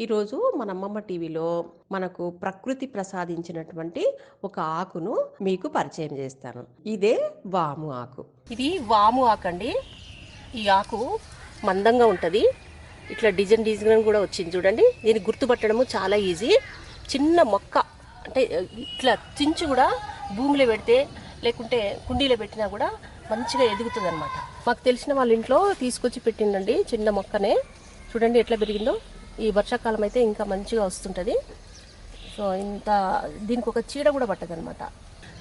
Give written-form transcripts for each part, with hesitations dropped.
ఈరోజు మన అమ్మమ్మ టీవీలో మనకు ప్రకృతి ప్రసాదించినటువంటి ఒక ఆకును మీకు పరిచయం చేస్తాను. ఇదే వాము ఆకు. ఇది వాము ఆకు అండి. ఈ ఆకు మందంగా ఉంటుంది. ఇట్లా డిజైన్ కూడా వచ్చింది చూడండి. దీన్ని గుర్తుపట్టడము చాలా ఈజీ. చిన్న మొక్క అంటే ఇట్లా చించి కూడా భూమిలో పెడితే లేకుంటే కుండీలో పెట్టినా కూడా మంచిగా ఎదుగుతుంది అనమాట. మాకు తెలిసిన వాళ్ళ ఇంట్లో తీసుకొచ్చి పెట్టిందండి చిన్న మొక్కనే. చూడండి ఎట్లా పెరిగిందో. ఈ వర్షాకాలం అయితే ఇంకా మంచిగా వస్తుంటుంది. సో ఇంత దీనికి ఒక చీడ కూడా పట్టదనమాట.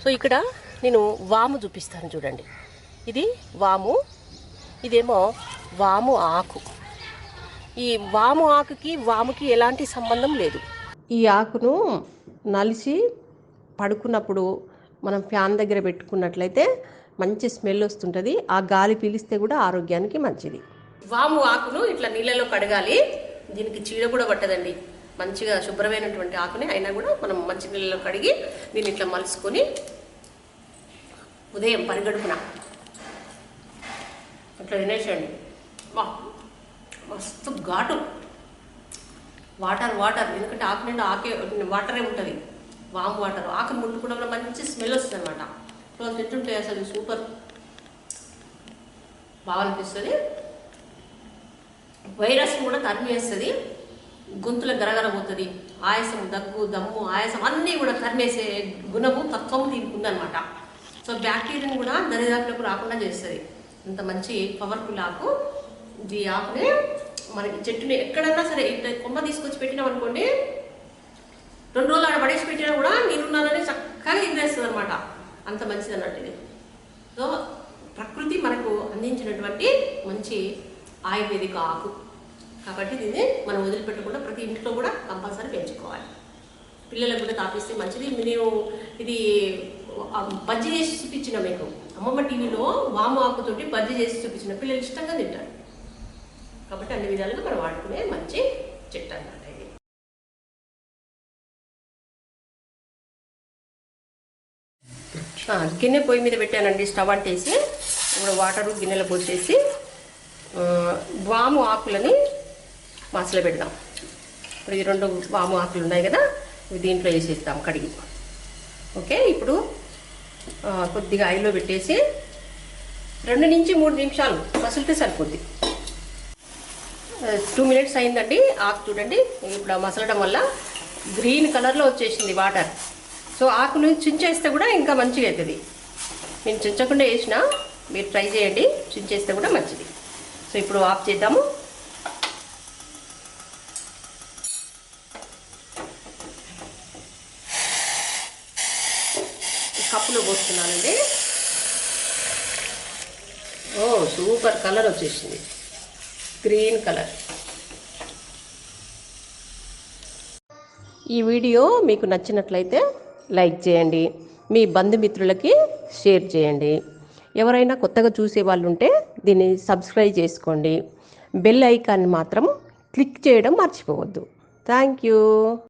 సో ఇక్కడ నేను వాము చూపిస్తాను చూడండి. ఇది వాము, ఇదేమో వాము ఆకు. ఈ వాము ఆకుకి వాముకి ఎలాంటి సంబంధం లేదు. ఈ ఆకును నలిసి పడుకున్నప్పుడు మనం ఫ్యాన్ దగ్గర పెట్టుకున్నట్లయితే మంచి స్మెల్ వస్తుంటుంది. ఆ గాలి పీలిస్తే కూడా ఆరోగ్యానికి మంచిది. వాము ఆకును ఇట్లా నీళ్ళలో కడగాలి. దీనికి చీడ కూడా పట్టదండి. మంచిగా శుభ్రమైనటువంటి ఆకుని అయినా కూడా మనం మంచి నీళ్ళలో కడిగి దీన్ని ఇట్లా మలుసుకొని ఉదయం పరిగడుపున అట్లా తినేసేయండి. మస్తు ఘాటు. వాటర్ ఎందుకంటే ఆకు నిండా వాటరే ఉంటుంది. వాము వాటర్. ఆకును ముట్టుకోవడం వల్ల మంచి స్మెల్ వస్తుంది అనమాట. సో తింటుంటే అసలు సూపర్ బాగా అనిపిస్తుంది. వైరస్ కూడా తరిమేస్తుంది. గొంతులో గరగర పోతుంది. ఆయాసం, దగ్గు, దమ్ము, ఆయాసం అన్నీ కూడా తరిమేసే గుణము తత్వము దీనికి ఉందన్నమాట. సో బ్యాక్టీరియాని కూడా దరిదాపులకు రాకుండా చేస్తుంది. అంత మంచి పవర్ఫుల్ ఆకు. ఈ ఆకుని మనకి చెట్టుని ఎక్కడన్నా సరే ఇట్లా కొమ్మ తీసుకొచ్చి పెట్టినాం అనుకోండి, 2 రోజులు ఆడ పడేసి పెట్టినా కూడా నీరున్నారని చక్కగా ఎగిరేస్తుంది అనమాట. అంత మంచిది అన్నట్టు ఇది. సో ప్రకృతి మనకు అందించినటువంటి మంచి ఆయుర్వేదిక ఆకు కాబట్టి దీన్ని మనం వదిలిపెట్టకుండా ప్రతి ఇంట్లో కూడా కంపల్సరీ పెంచుకోవాలి. పిల్లలకు కూడా తాపిస్తే మంచిది. నేను ఇది బజ్జీ చేసి చూపించిన మీకు అమ్మమ్మ టీవీలో వాము ఆకుతోటి బజ్జీ చేసి చూపించిన. పిల్లలు ఇష్టంగా తింటారు. కాబట్టి అన్ని విధాలుగా మనం వాడుకునే మంచి చెట్టు అన్నమాట ఇది. గిన్నె పొయ్యి మీద పెట్టానండి. స్టవ్ అంటేసి ఇప్పుడు వాటరు గిన్నెలో పోసేసి వాము ఆకులని మసలు పెడదాం. ఇప్పుడు ఈ 2 వాము ఆకులు ఉన్నాయి కదా, ఇవి దీంట్లో వేసేస్తాం కడిగి. ఓకే, ఇప్పుడు కొద్దిగా ఆయిల్లో పెట్టేసి 2 నుంచి 3 నిమిషాలు మసిలితే సరిపోద్ది. 2 మినిట్స్ అయిందండి. ఆకు చూడండి ఇప్పుడు మసలడం వల్ల గ్రీన్ కలర్లో వచ్చేసింది వాటర్. సో ఆకును చించేస్తే కూడా ఇంకా మంచిగా అవుతుంది. నేను చించకుండా వేసినా, మీరు ట్రై చేయండి. చించేస్తే కూడా మంచిది. సో ఇప్పుడు ఆఫ్ చేద్దాము. కప్పులో పోస్తున్నానండి. సూపర్ కలర్ వచ్చేసింది, గ్రీన్ కలర్. ఈ వీడియో మీకు నచ్చినట్లయితే లైక్ చేయండి, మీ బంధుమిత్రులకి షేర్ చేయండి. ఎవరైనా కొత్తగా చూసే వాళ్ళు ఉంటే దీన్ని సబ్స్క్రైబ్ చేసుకోండి. బెల్ ఐకాన్ మాత్రం క్లిక్ చేయడం మర్చిపోవద్దు. Thank you.